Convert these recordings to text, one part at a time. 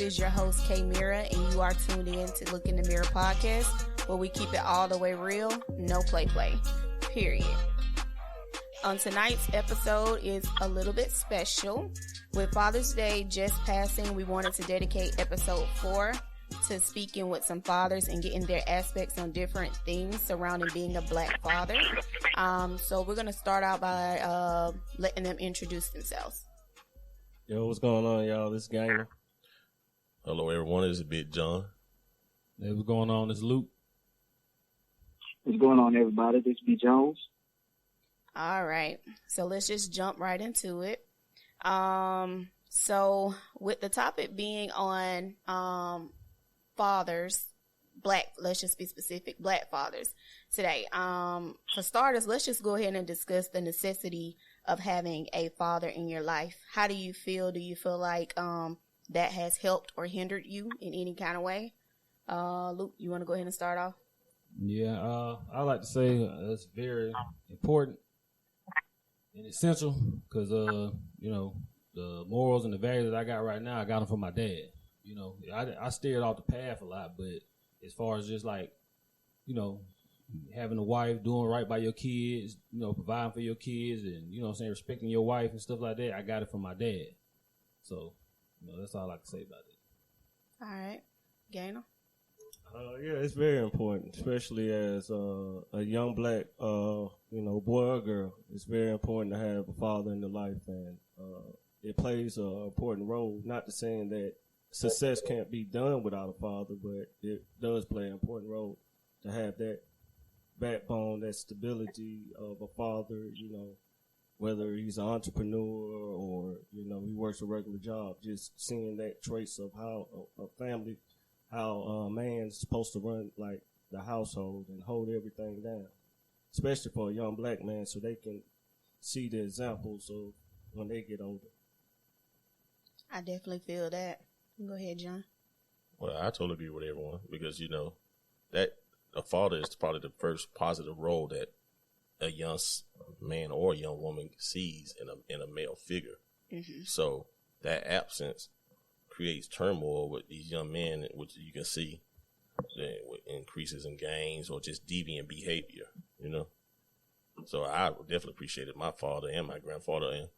is your host, Mira, and you are tuned in to Look in the Mirror podcast, where we keep it all the way real, no play, period. On tonight's episode is a little bit special. With Father's Day just passing, we wanted to dedicate episode 4 to speaking with some fathers and getting their aspects on different things surrounding being a black father. So we're going to start out by letting them introduce themselves. Yo, what's going on, y'all? This is Gainer. Hello, everyone. This is Big John. Hey, what's going on? This is Luke. What's going on, everybody? This is B. Jones. All right. So let's just jump right into it. So with the topic being on fathers, let's just be specific, black fathers today. For starters, let's just go ahead and discuss the necessity of having a father in your life. How do you feel? Do you feel like that has helped or hindered you in any kind of way? Luke, you want to go ahead and start off? Yeah, I like to say it's very important and essential because, you know, the morals and the values that I got right now, I got them from my dad. You know, I steered off the path a lot, but as far as just like, you know, having a wife, doing right by your kids, you know, providing for your kids and, you know what I'm saying, respecting your wife and stuff like that, I got it from my dad. So, you know, that's all I can say about it. All right. Gainer? Yeah, it's very important, especially as a young black, you know, boy or girl. It's very important to have a father in the life, and it plays an important role. Not to saying that success can't be done without a father, but it does play an important role to have that backbone, that stability of a father, you know, whether he's an entrepreneur or, you know, he works a regular job, just seeing that trace of how a family, how a man's supposed to run like the household and hold everything down, especially for a young black man, so they can see the examples of when they get older. I definitely feel that. Go ahead, John. Well, I totally agree with everyone because, you know, that a father is probably the first positive role that a young man or a young woman sees in a male figure. Mm-hmm. So that absence creates turmoil with these young men, which you can see with increases in gangs or just deviant behavior, you know. So I definitely appreciated my father and my grandfather and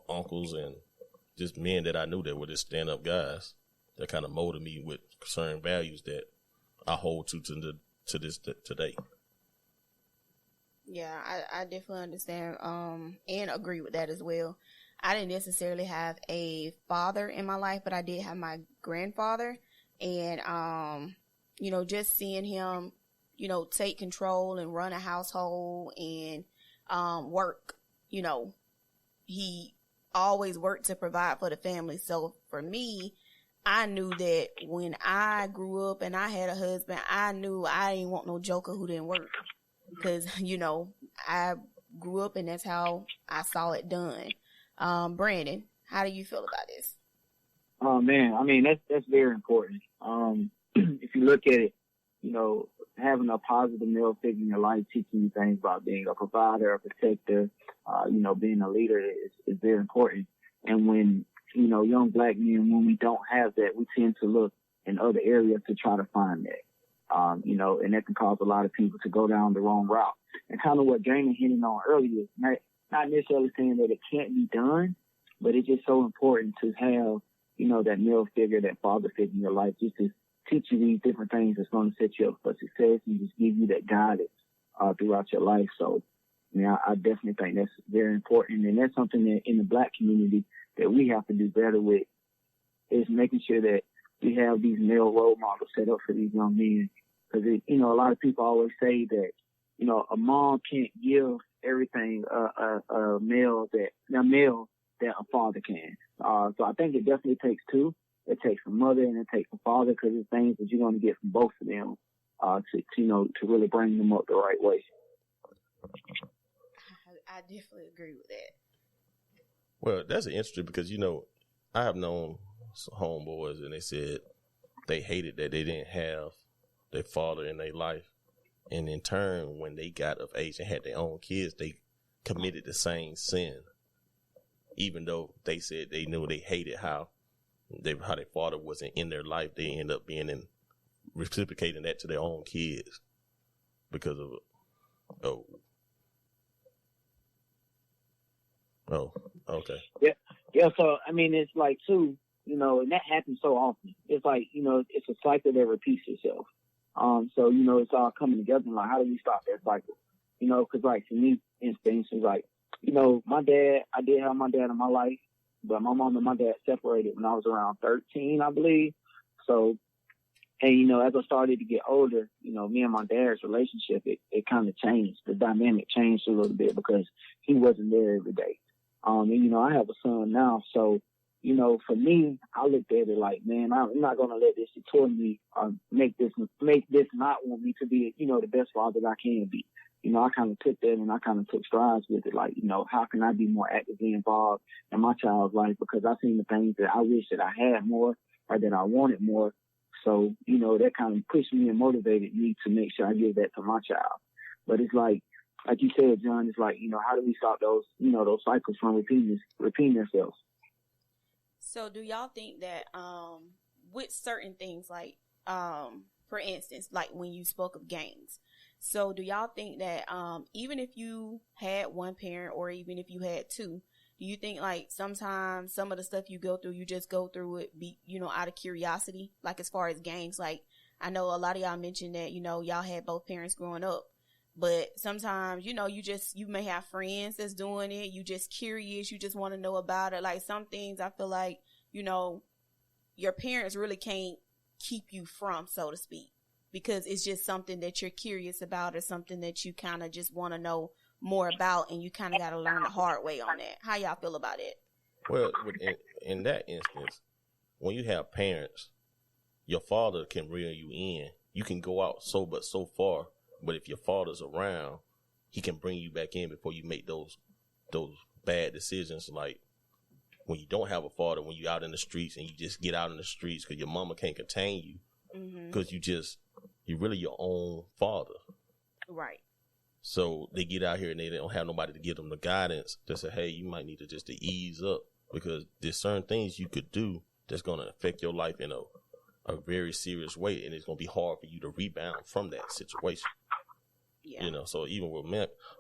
uncles and just men that I knew that were just stand-up guys that kind of molded me with certain values that I hold to this today. Yeah, I definitely understand and agree with that as well. I didn't necessarily have a father in my life, but I did have my grandfather. And, you know, just seeing him, you know, take control and run a household and work, you know, he always worked to provide for the family. So for me, I knew that when I grew up and I had a husband, I knew I didn't want no joker who didn't work. Because, you know, I grew up and that's how I saw it done. Brandon, how do you feel about this? Oh, man, I mean, that's very important. If you look at it, you know, having a positive male figure in your life, teaching you things about being a provider, a protector, you know, being a leader is very important. And when, you know, young black men, when we don't have that, we tend to look in other areas to try to find that. You know, and that can cause a lot of people to go down the wrong route. And kind of what Jamie hinted on earlier, not necessarily saying that it can't be done, but it's just so important to have, you know, that male figure, that father figure in your life, just to teach you these different things that's going to set you up for success and just give you that guidance throughout your life. So, I mean, I definitely think that's very important. And that's something that in the black community that we have to do better with, is making sure that we have these male role models set up for these young men. Because, you know, a lot of people always say that, you know, a mom can't give everything a male that a father can. So I think it definitely takes two. It takes a mother and it takes a father, because it's things that you're going to get from both of them to really bring them up the right way. I definitely agree with that. Well, that's interesting because, you know, I have known some homeboys and they said they hated that they didn't have their father in their life. And in turn, when they got of age and had their own kids, they committed the same sin, even though they said they knew they hated how how their father wasn't in their life, they end up being in reciprocating that to their own kids because of okay. Yeah. So I mean, it's like too, you know, and that happens so often. It's like, you know, it's a cycle that repeats itself. So you know, it's all coming together. And like, how do we stop that cycle? You know, because like for me, instance, is like, you know, I did have my dad in my life, but my mom and my dad separated when I was around 13, I believe. So, and you know, as I started to get older, you know, me and my dad's relationship, it kind of changed. The dynamic changed a little bit because he wasn't there every day. And you know, I have a son now, so you know, for me, I looked at it like, man, I'm not gonna let this deter me or make this not want me to be, you know, the best father that I can be. You know, I kind of took that and I kind of took strides with it. Like, you know, how can I be more actively involved in my child's life? Because I seen the things that I wish that I had more or that I wanted more. So, you know, that kind of pushed me and motivated me to make sure I give that to my child. But it's like you said, John, it's like, you know, how do we stop those, you know, those cycles from repeating themselves? So do y'all think that with certain things, like for instance, like when you spoke of gangs, so do y'all think that even if you had one parent or even if you had two, do you think like sometimes some of the stuff you go through, you just go through it, you know, out of curiosity? Like as far as gangs, like I know a lot of y'all mentioned that, you know, y'all had both parents growing up, but sometimes, you know, you may have friends that's doing it. You just curious. You just want to know about it. Like some things I feel like, you know, your parents really can't keep you from, so to speak, because it's just something that you're curious about or something that you kind of just want to know more about, and you kind of got to learn the hard way on that. How y'all feel about it? Well, in that instance, when you have parents, your father can reel you in. You can go out so far, but if your father's around, he can bring you back in before you make those bad decisions. Like when you don't have a father, when you're out in the streets and you just get out in the streets because your mama can't contain you, because you're really your own father. Right. So they get out here and they don't have nobody to give them the guidance to say, hey, you might need to ease up because there's certain things you could do that's going to affect your life in a very serious way. And it's going to be hard for you to rebound from that situation. Yeah. You know, so even with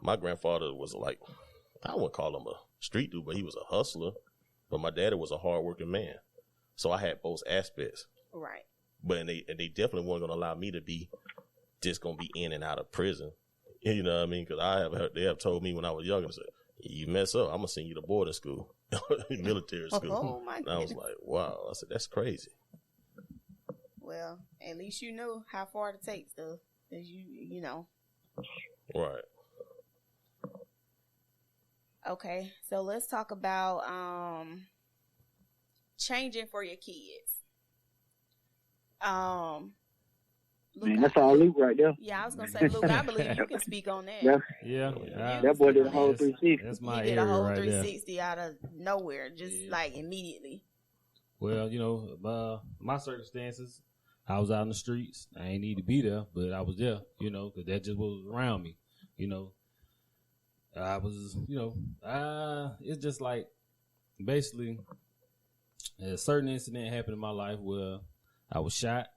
my grandfather was like, I wouldn't call him a street dude, but he was a hustler. But my daddy was a hardworking man. So I had both aspects. Right. But they definitely weren't going to allow me to be just going to be in and out of prison. You know what I mean? Because they have told me when I was younger, said, you mess up, I'm going to send you to boarding school, military school. Oh, my goodness. I was like, wow. I said, that's crazy. Well, at least you know how far to take stuff. As you know. Right. Okay, so let's talk about changing for your kids. Luke, man, that's all Luke right there. Yeah, I was gonna say, Luke, I believe you can speak on that. Yeah. That boy did a whole 360. That's my he did area a whole right 360 there. Out of nowhere, just like immediately. Well, you know, my circumstances, I was out in the streets. I ain't need to be there, but I was there, you know, because that just was around me, you know. I was, you know, it's just like basically a certain incident happened in my life where I was shot,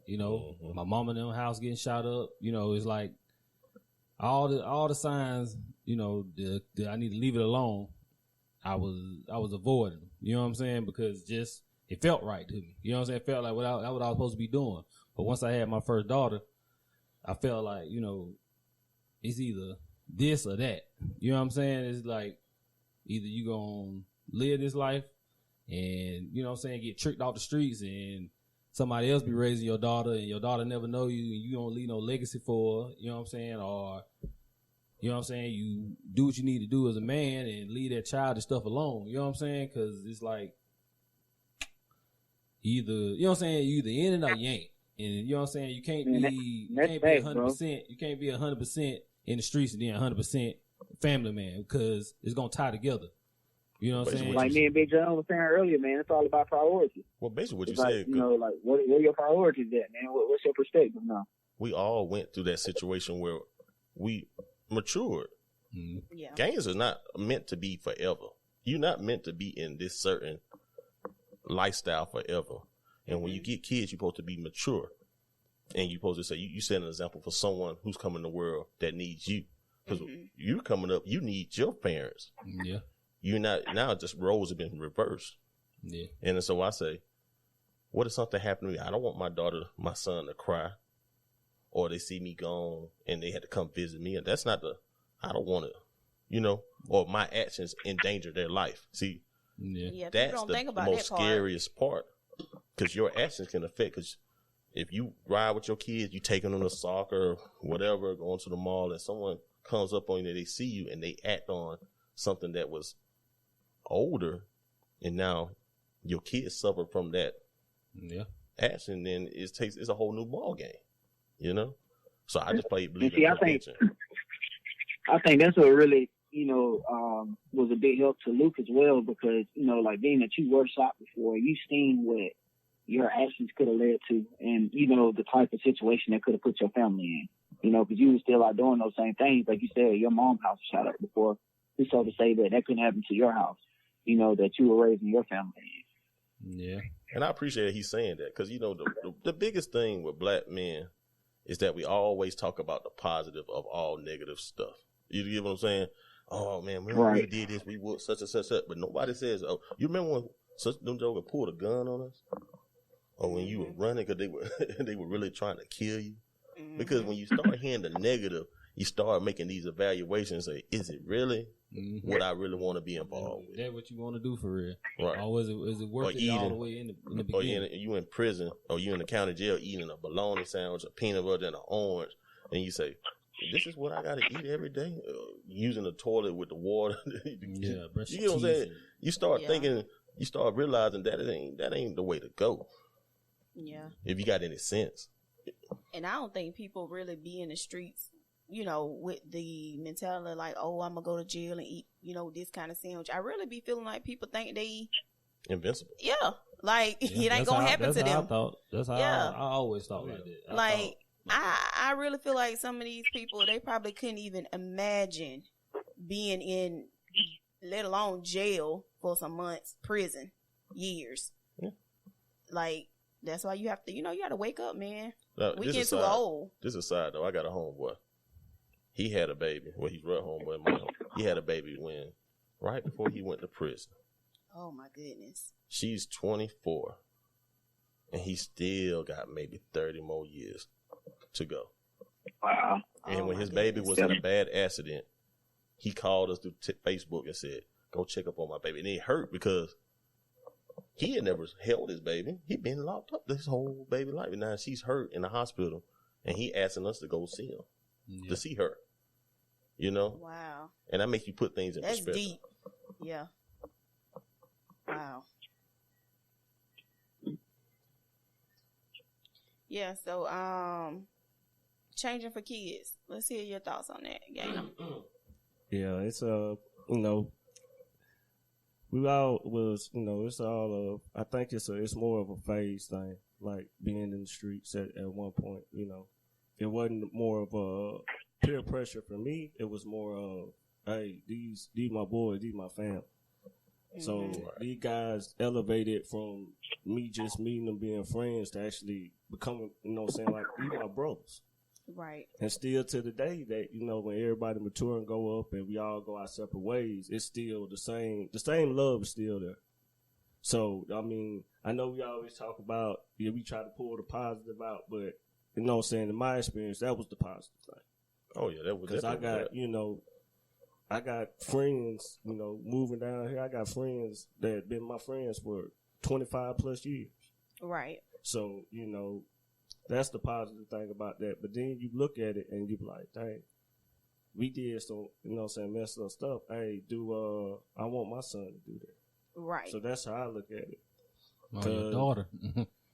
you know, my mama in the house getting shot up, you know, it's like all the signs, you know, that I need to leave it alone. I was avoiding them, you know what I'm saying? Because just, it felt right to me. You know what I'm saying? It felt like what I was supposed to be doing. But once I had my first daughter, I felt like, you know, it's either this or that. You know what I'm saying? It's like either you gonna live this life and, you know what I'm saying, get tricked off the streets and somebody else be raising your daughter and your daughter never know you and you don't leave no legacy for her, you know what I'm saying? Or, you know what I'm saying, you do what you need to do as a man and leave that child and stuff alone. You know what I'm saying? Because it's like either, you know what I'm saying, you either in it or you ain't. And you know what I'm saying? You can't be 100%. You can't be 100% in the streets and then 100% family man because it's gonna tie together. You know what I'm saying? Like me and Big John was saying earlier, man, it's all about priorities. Well, basically what it's you like, said. You know, like what are your priorities at, man? What's your perspective now? We all went through that situation where we matured. Mm-hmm. Yeah. Gangs is not meant to be forever. You're not meant to be in this certain lifestyle forever. And when you get kids, you're supposed to be mature. And you're supposed to say, you set an example for someone who's coming in the world that needs you. Because you're coming up, you need your parents. Yeah. You're not, now just roles have been reversed. Yeah. And so I say, what if something happened to me? I don't want my son to cry, or they see me gone and they had to come visit me. And that's not I don't want to, or my actions endanger their life. See, that's the most scariest part, because your actions can affect, because if you ride with your kids, you taking them to soccer, whatever, going to the mall, and someone comes up on you, they see you and they act on something that was older, and now your kids suffer from that action, then it's a whole new ball game, So I just believe in prevention. I think that's what really, was a big help to Luke as well, because, like being that you were shot before, you seen what your actions could have led to, and, the type of situation that could have put your family in, because you were still out doing those same things. Like you said, your mom's house was shot up before. It's so to say that couldn't happen to your house, that you were raising your family in. Yeah. And I appreciate he's saying that, because, the biggest thing with black men is that we always talk about the positive of all negative stuff. You get what I'm saying? Oh, man, we did this, we would such and such, but nobody says, oh, you remember when them jokers pulled a gun on us? Or when you were running because they were really trying to kill you? Because when you start hearing the negative, you start making these evaluations. Say, is it really what I really want to be involved with? That's what you want to do for real, right? Or is it worth it all the way in the beginning? Or you in prison, or you in the county jail eating a bologna sandwich, a peanut butter, and an orange, and you say, this is what I got to eat every day? Using the toilet with the water. You get what I'm saying? You start thinking, you start realizing that ain't the way to go. Yeah. If you got any sense. And I don't think people really be in the streets, with the mentality like, oh, I'm going to go to jail and eat, this kind of sandwich. I really be feeling like people think they invincible. Yeah. Like, it ain't going to happen to them. That's how I always thought like that. I really feel like some of these people, they probably couldn't even imagine being in, let alone jail for some months, prison, years. Yeah. Like, that's why you have to, you got to wake up, man. We get too old. This is a side, though. I got a homeboy. He had a baby. Well, he's real homeboy. He had a baby right before he went to prison. Oh, my goodness. She's 24. And he still got maybe 30 more years to go. Wow. And when his baby was in a bad accident, he called us through Facebook and said, go check up on my baby. And it hurt because he had never held his baby. He'd been locked up this whole baby life. And now she's hurt in the hospital, and he asking us to go see him, to see her. Wow. And that makes you put things in perspective. That's deep. Yeah. Wow. Yeah, so changing for kids. Let's hear your thoughts on that, Gaynor. Yeah, it's we all was, it's all I think it's more of a phase thing, like being in the streets at one point, It wasn't more of a peer pressure for me. It was more of, hey, these my boys, these my family. Mm-hmm. So these guys elevated from me just meeting them, being friends, to actually becoming, like, these my brothers. Right. And still to the day that, when everybody mature and go up and we all go our separate ways, it's still the same love is still there. So, I know we always talk about, we try to pull the positive out, but, in my experience, that was the positive thing. Oh, yeah, that was because I got, I got friends, moving down here. I got friends that been my friends for 25 plus years. Right. So, that's the positive thing about that. But then you look at it and you be like, dang, we did some, messed up stuff. Hey, I want my son to do that. Right. So that's how I look at it. Your daughter.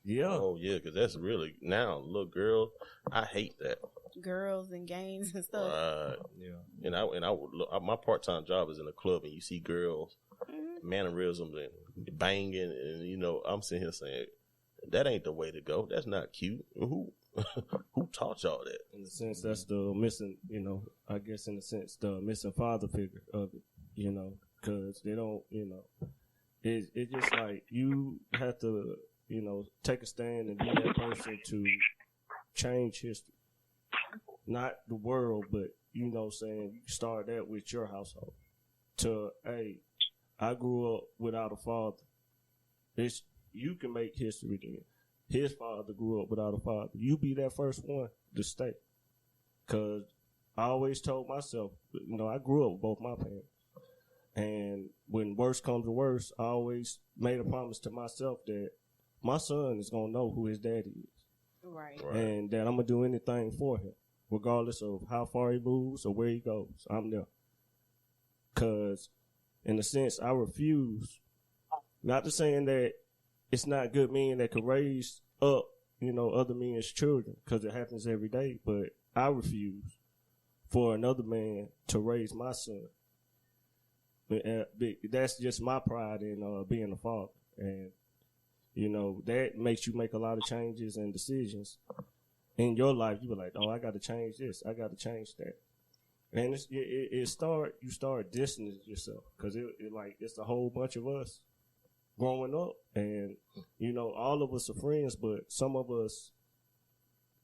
Yeah. Oh, yeah, because that's really, now, little girl, I hate that. Girls and gangs and stuff. Right. Yeah. And I would look, my part-time job is in a club, and you see girls, mannerisms and banging, and, I'm sitting here saying, that ain't the way to go. That's not cute. Who taught y'all that? In a sense, that's the missing, I guess in a sense, the missing father figure of it, because they don't, It's just like you have to, take a stand and be that person to change history. Not the world, but, saying you start that with your household. Hey, I grew up without a father. You can make history then. His father grew up without a father. You be that first one to stay. Because I always told myself, I grew up with both my parents. And when worst comes to worst, I always made a promise to myself that my son is going to know who his daddy is. Right. And that I'm going to do anything for him, regardless of how far he moves or where he goes. I'm there. Because, in a sense, I refuse, not to saying that it's not good men that can raise up, other men's children, because it happens every day, but I refuse for another man to raise my son. That's just my pride in being a father. And, that makes you make a lot of changes and decisions in your life. You be like, oh, I got to change this. I got to change that. And you start distancing yourself because it's a whole bunch of us growing up. And, all of us are friends, but some of us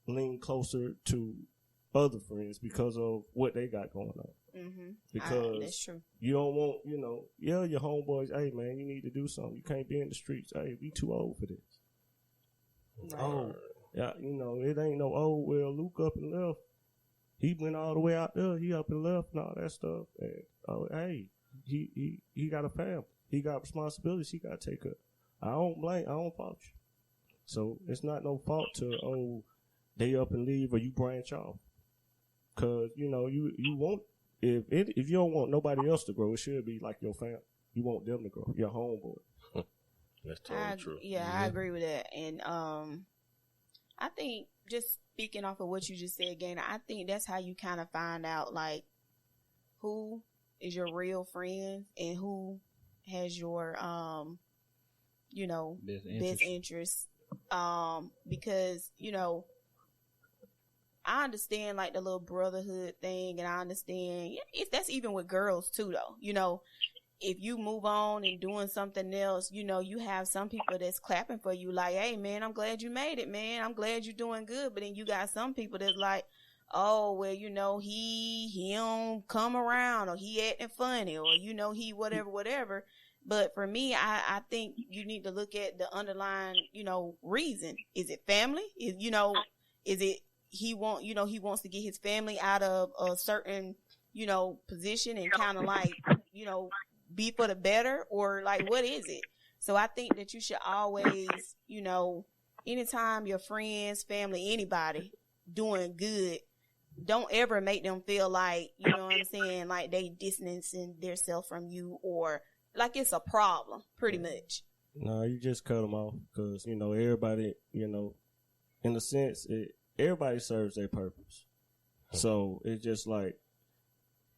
lean closer to other friends because of what they got going on. Mm-hmm. Because that's true. You don't want, your homeboys, hey, man, you need to do something. You can't be in the streets. Hey, we too old for this. Right. Oh, yeah, it ain't no, oh, well, Luke up and left. He went all the way out there. He up and left and all that stuff. And, hey, he got a family. He got responsibilities he got to take up. I don't fault you. So it's not no fault to, they up and leave or you branch off. Cause, you want, if you don't want nobody else to grow, it should be like your family. You want them to grow, your homeboy. That's totally true. Yeah, I agree with that. And I think just speaking off of what you just said, Gainer, I think that's how you kind of find out like who is your real friend and who has your best interest. Because I understand like the little brotherhood thing, and I understand that's even with girls too, though. If you move on and doing something else, you have some people that's clapping for you, like, hey, man, I'm glad you made it, man. I'm glad you're doing good. But then you got some people that's like, oh, well, he don't come around, or he acting funny, or, he whatever. But for me, I think you need to look at the underlying, reason. Is it family? Is it he wants to get his family out of a certain, position and kind of like, be for the better, or like, what is it? So I think that you should always, anytime your friends, family, anybody doing good, don't ever make them feel like, you know what I'm saying, like they distancing themselves from you, or like it's a problem, pretty much. No, you just cut them off because, everybody, in a sense, everybody serves their purpose. So it's just like,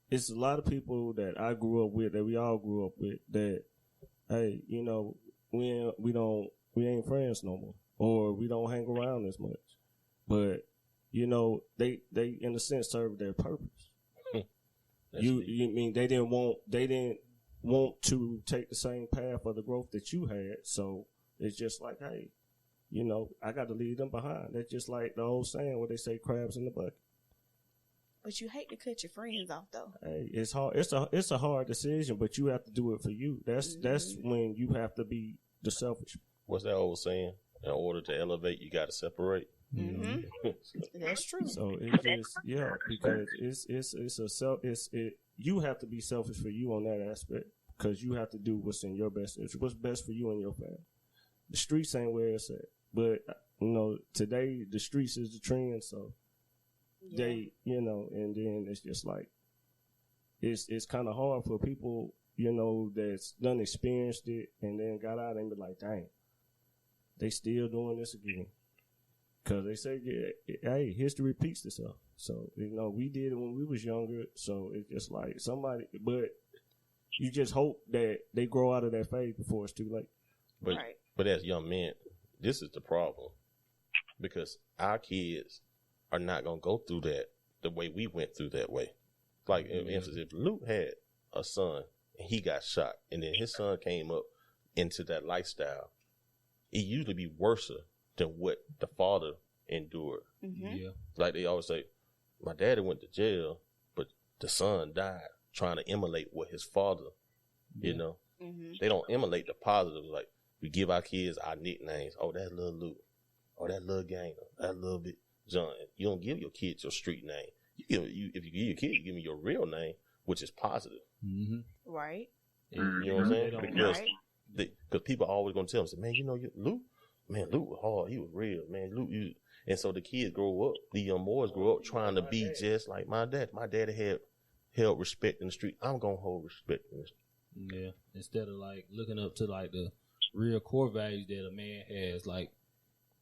it's a lot of people that I grew up with, that we all grew up with, that, hey, we ain't friends no more, or we don't hang around as much. But, they in a sense serve their purpose. You mean they didn't want to take the same path of the growth that you had. So it's just like, hey, I got to leave them behind. That's just like the old saying where they say crabs in the bucket. But you hate to cut your friends off, though. Hey, it's hard. It's a hard decision, but you have to do it for you. That's when you have to be the selfish. What's that old saying? In order to elevate, you got to separate. Mm-hmm. That's true. So it's just because you have to be selfish for you on that aspect, because you have to do what's in your best interest, what's best for you and your family. The streets ain't where it's at, but today the streets is the trend. So they, and then it's just like it's kind of hard for people, that's done experienced it and then got out and be like, dang, they still doing this again. Because they say, hey, history repeats itself. So, we did it when we was younger. So it's just like but you just hope that they grow out of that phase before it's too late. But as young men, this is the problem. Because our kids are not going to go through that the way we went through that way. Like, for instance, if Luke had a son and he got shot, and then his son came up into that lifestyle, it usually be worse than what the father endured. Mm-hmm. Yeah. Like they always say, my daddy went to jail, but the son died trying to emulate what his father, you know. Mm-hmm. They don't emulate the positives. Like, we give our kids our nicknames. Oh, that's Lil Luke. Oh, that Lil Gainer. That Lil Bit John. You don't give your kids your street name. If you give your kid, you give me your real name, which is positive. Mm-hmm. Right. You know what I'm saying? Because Right. people are always going to tell them, say, man, you know, Luke was hard. He was real, man. Luke, and so the kids grow up, the young boys grow up trying to be just like my dad. My daddy had held respect in the street. I'm going to hold respect in the street. Yeah. Instead of like looking up to like the real core values that a man has, like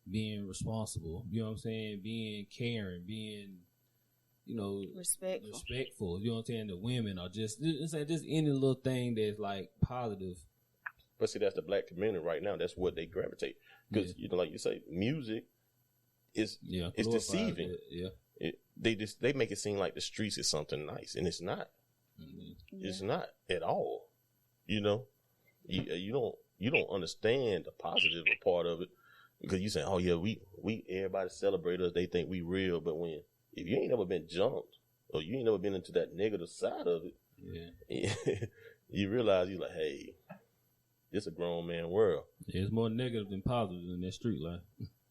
being responsible, you know what I'm saying? Being caring, being, you know, respectful. You know what I'm saying? The women are just any little thing that's like positive. But see, that's the black community right now. That's what they gravitate. Because, you know, like you say, music is it's deceiving. They make it seem like the streets is something nice, and it's not. Mm-hmm. It's not at all. You know, you don't understand the positive part of it, because you say, oh yeah, we everybody celebrate us. They think we real, but if you ain't never been jumped or you ain't never been into that negative side of it, you realize you're like, hey, it's a grown man world. Yeah, it's more negative than positive in that street life.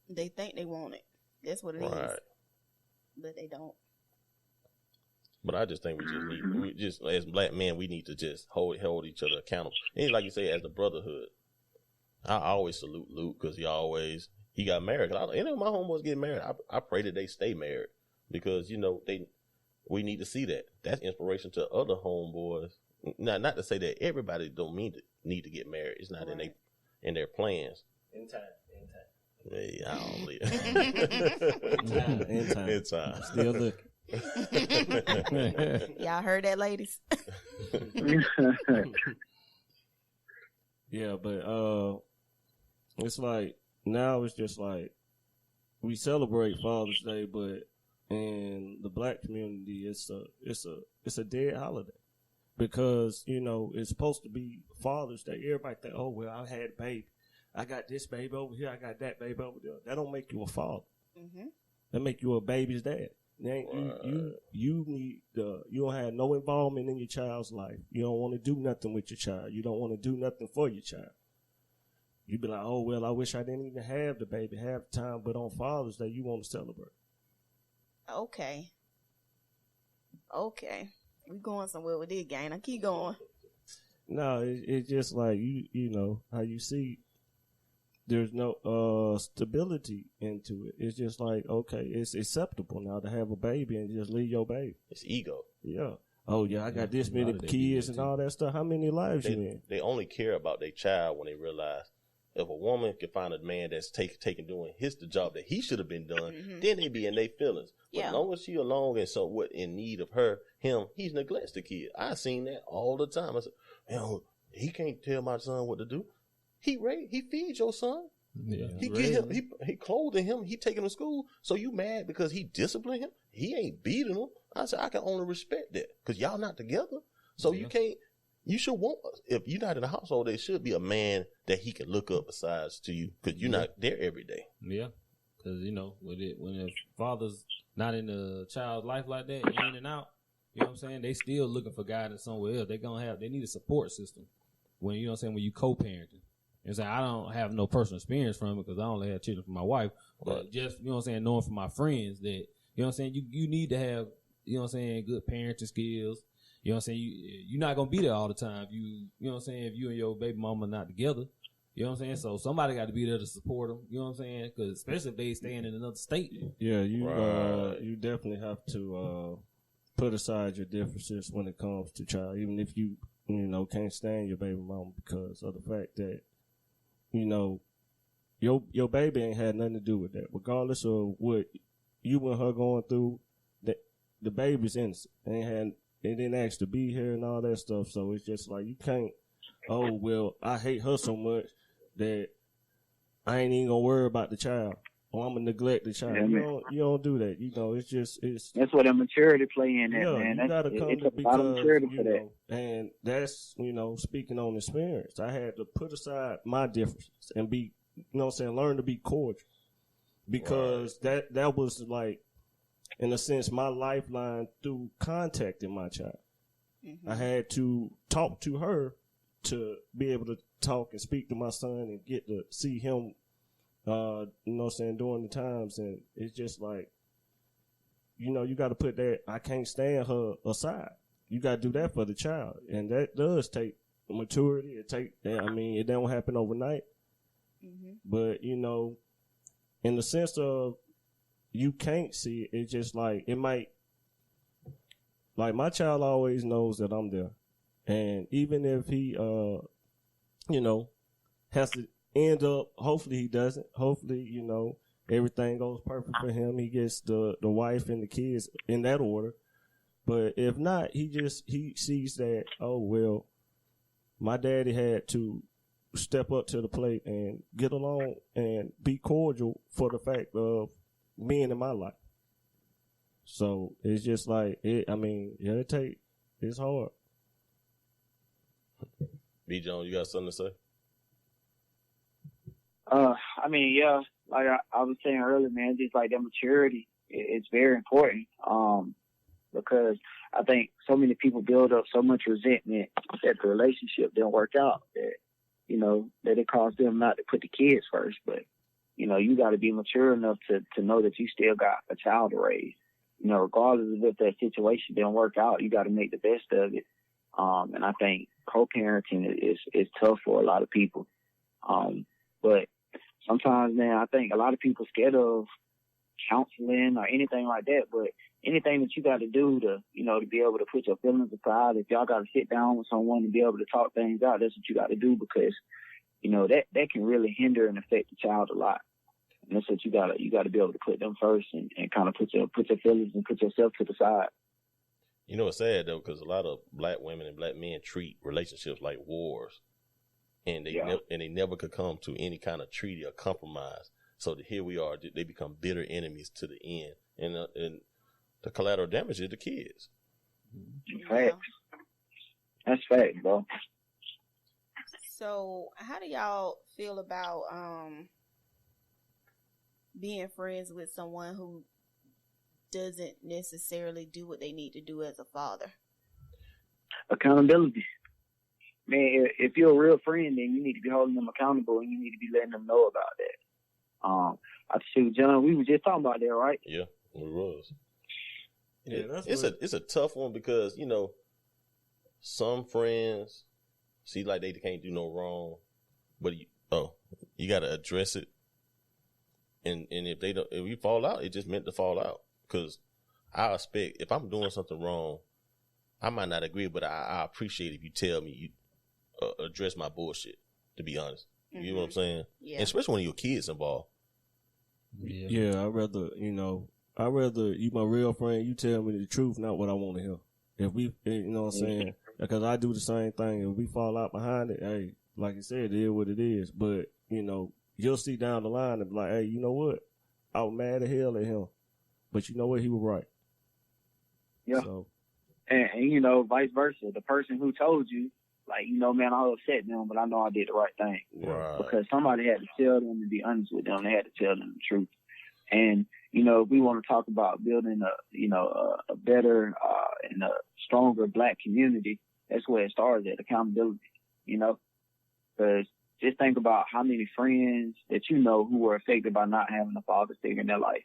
They think they want it. That's what it is. But they don't. But I just think we just as black men, we need to just hold each other accountable. And like you say, as the brotherhood, I always salute Luke because he got married. Any of my homeboys get married, I pray that they stay married, because, you know, we need to see that. That's inspiration to other homeboys. Not to say that everybody don't need to get married. It's not in their plans. In time. Hey, I don't believe in time. Still looking. Y'all heard that, ladies? Yeah, but it's like now it's just like we celebrate Father's Day, but in the black community, it's a dead holiday, because, you know, it's supposed to be Father's Day. Everybody think, oh well, I had a baby. I got this baby over here. I got that baby over there. That don't make you a father. Mm-hmm. That make you a baby's dad. You don't have no involvement in your child's life. You don't want to do nothing with your child. You don't want to do nothing for your child. You be like, oh well, I wish I didn't even have the baby half the time, but on Father's Day you want to celebrate. Okay. We going somewhere with this, gang. Now keep going. No, it's just like you know how you see. There's no stability into it. It's just like, okay, it's acceptable now to have a baby and just leave your baby. It's ego. Yeah. Oh yeah, I got this many kids and all that stuff. How many lives you in? They only care about their child when they realize if a woman can find a man that's doing the job that he should have been done, then they be in their feelings. But as long as she alone and somewhat in need of him, he neglects the kid. I seen that all the time. I said, man, he can't tell my son what to do. He feeds your son. Yeah, he clothing him. He taking him to school. So you mad because he disciplined him? He ain't beating him. I said, I can only respect that because y'all not together. So you can't. You should want, if you're not in the household, there should be a man that he can look up besides to you, because you're not there every day. Yeah, because, you know, when the father's not in the child's life like that, in and out, you know what I'm saying? They still looking for guidance somewhere else. They need a support system when, you know what I'm saying, when you co-parenting. And so I don't have no personal experience from it because I only have children from my wife. But just, you know what I'm saying, knowing from my friends that, you know what I'm saying, you need to have, you know what I'm saying, good parenting skills. You know what I'm saying? You're not going to be there all the time. You know what I'm saying? If you and your baby mama not together, you know what I'm saying? So somebody got to be there to support them. You know what I'm saying? Because especially if they staying in another state. Yeah, you definitely have to put aside your differences when it comes to child, even if you can't stand your baby mama because of the fact that, you know, your baby ain't had nothing to do with that. Regardless of what you and her going through, the baby's innocent. They didn't ask to be here and all that stuff. So it's just like, you can't, oh, well, I hate her so much that I ain't even gonna worry about the child. oh, I'm gonna neglect the child. Yeah, You don't do that. It's that's where the maturity play in at, yeah, man. you gotta come It to took a lot of because maturity you for that. know, and that's speaking on experience. I had to put aside my differences and be, learn to be cordial because that was like, in a sense, my lifeline through contacting my child. I had to talk to her to be able to talk and speak to my son and get to see him, during the times. And it's just like, you got to put that, I can't stand her aside. You got to do that for the child. And that does take maturity. It don't happen overnight. But, in the sense of you can't see it, it's just like, it might, like my child always knows that I'm there. And even if he, has to end up, hopefully he doesn't. Hopefully, everything goes perfect for him. He gets the wife and the kids in that order. But if not, he sees that, oh, well, my daddy had to step up to the plate and get along and be cordial for the fact of being in my life. So it's just like, it's hard. B. John, you got something to say? Yeah, like I was saying earlier, man, just like that maturity, it's very important. Because I think so many people build up so much resentment that the relationship didn't work out, that it caused them not to put the kids first. But, you got to be mature enough to know that you still got a child to raise. Regardless of if that situation didn't work out, you got to make the best of it. And I think co-parenting is tough for a lot of people. But sometimes, man, I think a lot of people scared of counseling or anything like that. But anything that you got to do to be able to put your feelings aside, if y'all got to sit down with someone and be able to talk things out, that's what you got to do, because, that can really hinder and affect the child a lot. And that's what you got to be able to put them first and kind of put your feelings and put yourself to the side. It's sad though, because a lot of black women and black men treat relationships like wars, and they never could come to any kind of treaty or compromise. So here we are, they become bitter enemies to the end, and the collateral damage is the kids. Facts. That's fact, bro. So, how do y'all feel about being friends with someone who doesn't necessarily do what they need to do as a father? Accountability. Man, if you're a real friend, then you need to be holding them accountable, and you need to be letting them know about that. I see, John, we were just talking about that, right? Yeah, we was. Yeah, it's a tough one, because some friends see like they can't do no wrong, but you got to address it. And if we fall out, it just meant to fall out. Because I expect, if I'm doing something wrong, I might not agree, but I appreciate if you tell me, you address my bullshit, to be honest. You know what I'm saying? Yeah. And especially when your kids involved. Yeah, I'd rather you my real friend, you tell me the truth, not what I want to hear. If we, you know what I'm saying? Because I do the same thing. If we fall out behind it, hey, like you said, it is what it is. But, you'll see down the line and be like, hey, you know what? I was mad as hell at him. But you know what? He was right. Yeah. So. And vice versa. The person who told you, like, man, I was upset them, but I know I did the right thing. Right. Because somebody had to tell them and be honest with them. They had to tell them the truth. And, if we want to talk about building a better and a stronger black community, that's where it starts at, accountability, because just think about how many friends that who were affected by not having a father figure in their life,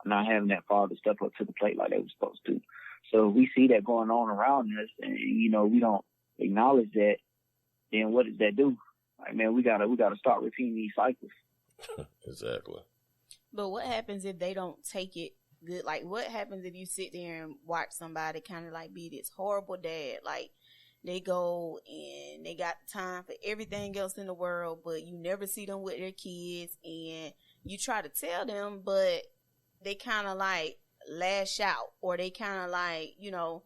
not having that father step up to the plate like they were supposed to. So we see that going on around us, and we don't acknowledge that. Then what does that do? Like, man, we gotta start repeating these cycles. Exactly. But what happens if they don't take it good? Like, what happens if you sit there and watch somebody kind of like be this horrible dad? Like, they go and they got time for everything else in the world, but you never see them with their kids, and you try to tell them, but they kind of like lash out, or they kind of like, you don't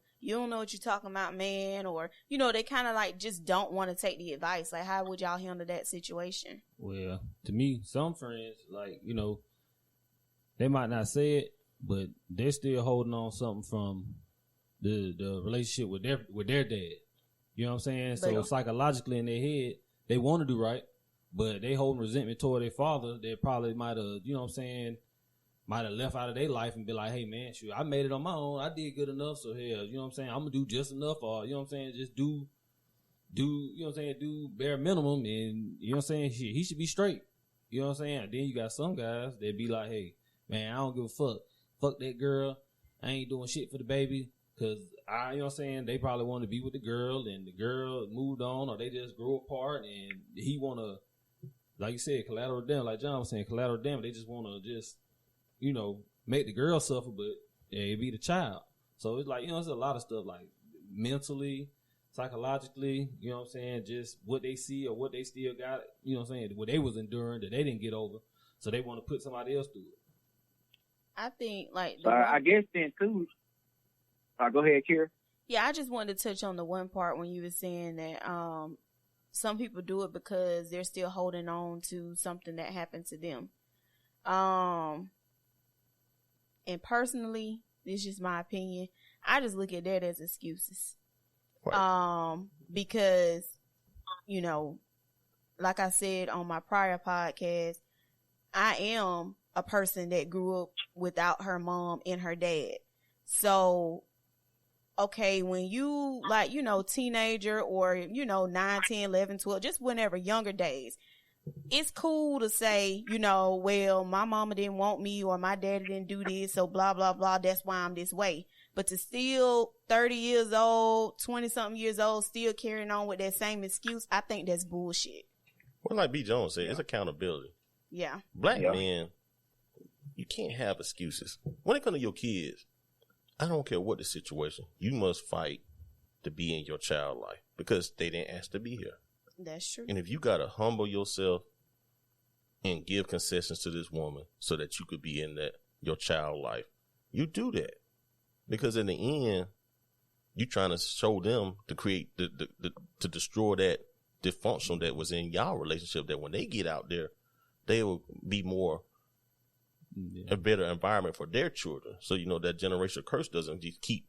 know what you're talking about, man, or, they kind of like just don't want to take the advice. Like, how would y'all handle that situation? Well, to me, some friends, like, they might not say it, but they're still holding on something from the relationship with their dad. You know what I'm saying? So psychologically in their head, they want to do right, but they holding resentment toward their father. They probably might have, you know what I'm saying, might have left out of their life and be like, hey man, shoot, I made it on my own. I did good enough. So hell, you know what I'm saying? I'm gonna do just enough, or you know what I'm saying, just do, you know what I'm saying, do bare minimum, and you know what I'm saying, shit, he should be straight. You know what I'm saying? Then you got some guys that be like, hey man, I don't give a fuck. Fuck that girl. I ain't doing shit for the baby. Cause you know what I'm saying, they probably want to be with the girl and the girl moved on, or they just grew apart and he want to, like you said, collateral damage, like John was saying, collateral damage. They just want to just, you know, make the girl suffer, but it be the child. So it's like, you know, it's a lot of stuff like mentally, psychologically, you know what I'm saying, just what they see or what they still got, you know what I'm saying, what they was enduring that they didn't get over. So they want to put somebody else through it. I think like I guess then too. Go ahead, Kira. Yeah, I just wanted to touch on the one part when you were saying that some people do it because they're still holding on to something that happened to them. And personally, this is just my opinion. I just look at that as excuses. Right. Because, you know, like I said on my prior podcast, I am a person that grew up without her mom and her dad. So, okay, when you, like, you know, teenager or, you know, 9, 10, 11, 12, just whenever, younger days, it's cool to say, you know, well, my mama didn't want me or my daddy didn't do this, so blah, blah, blah, that's why I'm this way. But to still 30 years old, 20-something years old, still carrying on with that same excuse, I think that's bullshit. Well, like B. Jones said, it's accountability. Yeah. Black men, you can't have excuses. When it comes to your kids, I don't care what the situation. You must fight to be in your child life because they didn't ask to be here. That's true. And if you got to humble yourself and give concessions to this woman so that you could be in that your child life, you do that. Because in the end, you trying to show them to create, to destroy that dysfunction that was in y'all relationship, that when they get out there, they will be more a better environment for their children. So, you know, that generational curse doesn't just keep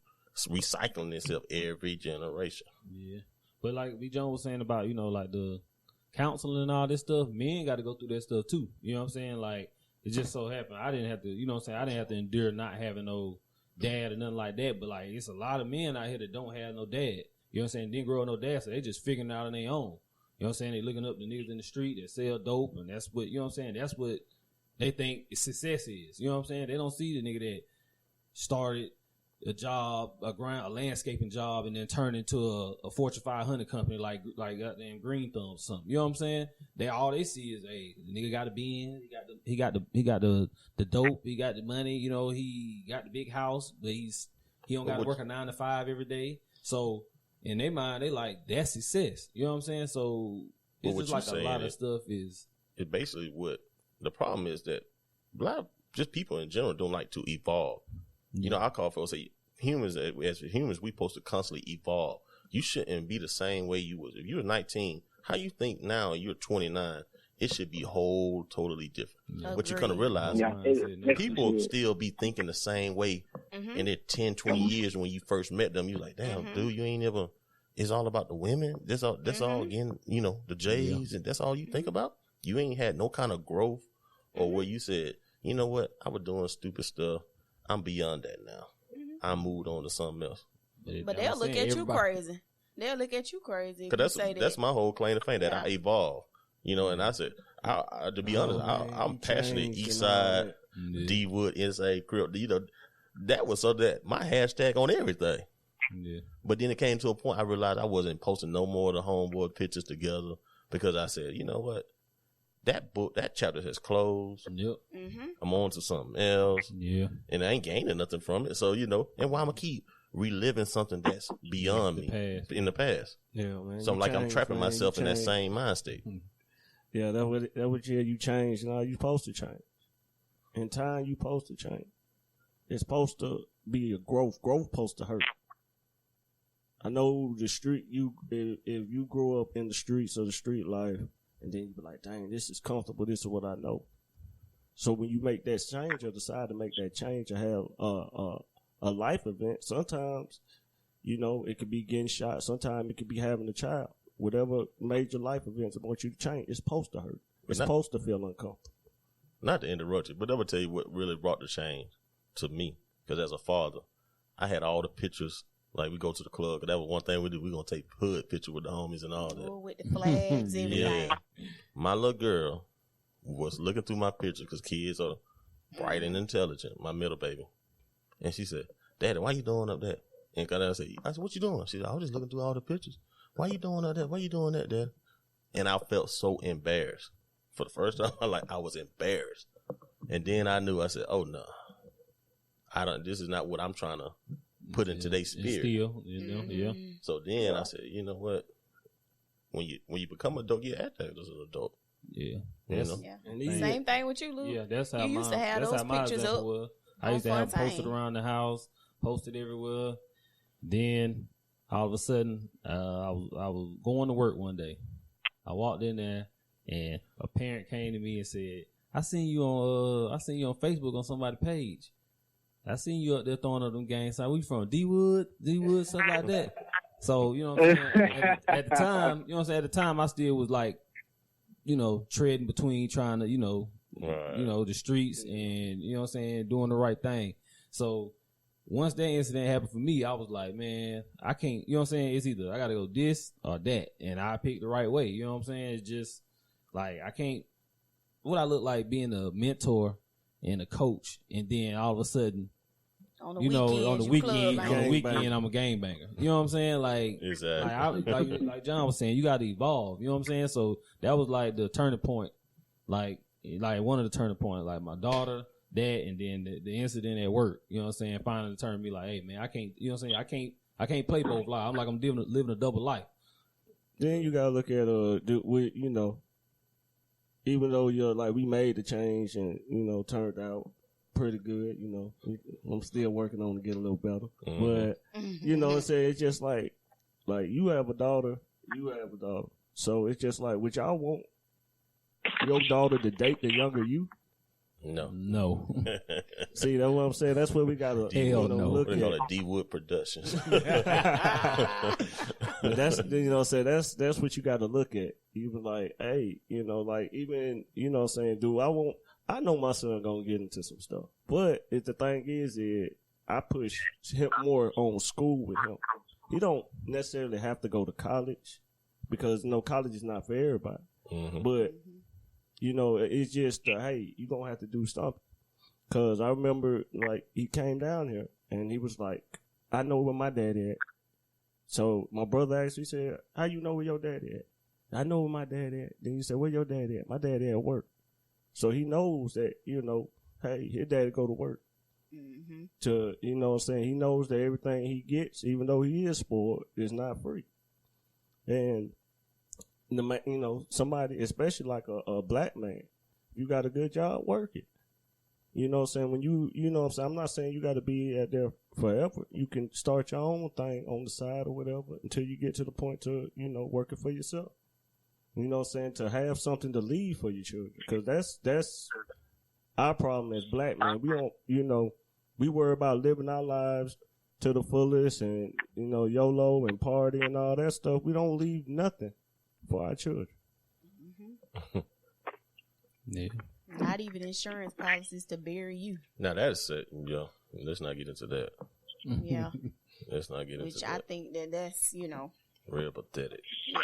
recycling itself every generation. Yeah. But like B. John was saying about, you know, like the counseling and all this stuff, men got to go through that stuff too. You know what I'm saying? Like, it just so happened. I didn't have to, you know what I'm saying? I didn't have to endure not having no dad or nothing like that. But like, it's a lot of men out here that don't have no dad. You know what I'm saying? Didn't grow up no dad, so they just figuring it out on their own. You know what I'm saying? They looking up the niggas in the street that sell dope, and that's what, you know what I'm saying? That's what they think success is. You know what I'm saying? They don't see the nigga that started a job, a landscaping job, and then turned into a Fortune 500 company like goddamn Green Thumb or something. You know what I'm saying? All they see is, hey, the nigga got a Benz, he got the dope, he got the money, you know, he got the big house, but he don't got to work a 9 to 5 every day. So in their mind, they like, that's success. You know what I'm saying? So it's just like a lot of stuff is. It basically what the problem is that black, just people in general don't like to evolve. You know, I call folks, say humans, as humans, we supposed to constantly evolve. You shouldn't be the same way you was. If you were 19, how you think now you're 29, it should be whole totally different. But you're going to realize people still be thinking the same way in their 10, 20 years when you first met them. You're like, damn, dude, you ain't ever, it's all about the women. That's all again, you know, the J's, and that's all you think about. You ain't had no kind of growth or where you said, you know what, I was doing stupid stuff. I'm beyond that now. I moved on to something else. But they'll look at you crazy. They'll look at you crazy. Cause that's my whole claim to fame, that I evolved. You know, and I said, to be honest, I'm passionate East Side, D Wood, Inside Crib. You know, that was so that my hashtag on everything. Yeah. But then it came to a point I realized I wasn't posting no more of the homeboy pictures together because I said, you know what? That chapter has closed. Yep. I'm on to something else. Yeah. And I ain't gaining nothing from it. So, you know, and why I'm going to keep reliving something that's beyond me in the past. Yeah, man. So I'm trapping myself in that same mind state. Yeah, that what you change. Now you supposed to change. In time, you supposed to change. It's supposed to be a growth. Growth supposed to hurt. I know the street, if you grow up in the streets of the street life, and then you be like, dang, this is comfortable. This is what I know. So when you make that change or decide to make that change or have a life event, sometimes, you know, it could be getting shot. Sometimes it could be having a child. Whatever major life events want you to change, it's supposed to hurt. It's supposed to feel uncomfortable. Not to interrupt you, but I'm going to tell you what really brought the change to me. Because as a father, I had all the pictures. Like, we go to the club, because that was one thing we do. We're going to take hood picture with the homies and all that. Oh, with the flags, everything. Yeah. My little girl was looking through my picture, because kids are bright and intelligent, my middle baby. And she said, Daddy, why you doing up that? And I said, what you doing? She said, I was just looking through all the pictures. Why you doing all that? Why you doing that, Dad? And I felt so embarrassed. For the first time, I was embarrassed. And then I knew, I said, oh, no. This is not what I'm trying to put into their spirit. Still, you know, yeah. So then I said, you know what? When you become an adult, you act as an adult. Yeah. You know? Yeah. Same thing with you, Lou. Yeah, that's how you used to have those pictures up. Was. I used to have posted around the house, posted everywhere. Then all of a sudden, I was going to work one day. I walked in there, and a parent came to me and said, I seen you on Facebook on somebody's page. I seen you up there throwing up them gang signs. We from D-Wood, something like that. So, you know what I'm saying? At the time, you know what I'm saying? At the time, I still was like, you know, treading between trying to, you know, the streets and, you know what I'm saying, doing the right thing. So once that incident happened for me, I was like, man, I can't, you know what I'm saying? It's either I got to go this or that. And I picked the right way. You know what I'm saying? It's just like, I can't, what I look like being a mentor and a coach, and then all of a sudden, on the weekend, I'm a gangbanger. You know what I'm saying? Like, exactly. Like John was saying, you got to evolve. You know what I'm saying? So that was like the turning point, like one of the turning points. Like my daughter, that, and then the incident at work. You know what I'm saying? Finally turned me like, hey man, I can't. You know what I'm saying? I can't play both lives. I'm like I'm living a double life. Then you gotta look at you know, even though you're like we made the change and you know turned out pretty good, you know. I'm still working on to get a little better. Mm-hmm. But, you know what I'm saying? It's just like you have a daughter. So it's just like, would y'all want your daughter to date the younger you? No. See, that's what I'm saying. That's what we got to look at. They call it D-Wood Productions. But that's, you know what I'm saying, that's what you got to look at. Even like, hey, you know, like even, you know what I'm saying, I know my son gonna get into some stuff. But if the thing is I push him more on school with him. He don't necessarily have to go to college because, you know, college is not for everybody. Mm-hmm. But, you know, it's just, hey, you gonna have to do something. Cause I remember, like, he came down here and he was like, I know where my daddy at. So my brother actually said, how you know where your daddy at? I know where my daddy at. Then he said, where your daddy at? My daddy at work. So he knows that, you know, hey, his daddy go to work. Mm-hmm. To, you know what I'm saying? He knows that everything he gets, even though he is spoiled, is not free. And, you know, somebody, especially like a black man, you got a good job, work it. You know what I'm saying? When you know what I'm saying? I'm not saying you got to be at there forever. You can start your own thing on the side or whatever until you get to the point to, you know, working for yourself. You know what I'm saying? To have something to leave for your children. Because that's our problem as black men. We don't, you know, we worry about living our lives to the fullest and, you know, YOLO and party and all that stuff. We don't leave nothing for our children. Mm-hmm. Yeah. Not even insurance policies to bury you. Now that's it. Yeah. Let's not get into that. Yeah. Let's not get into that. Which I think that's, you know. Real pathetic. Yeah.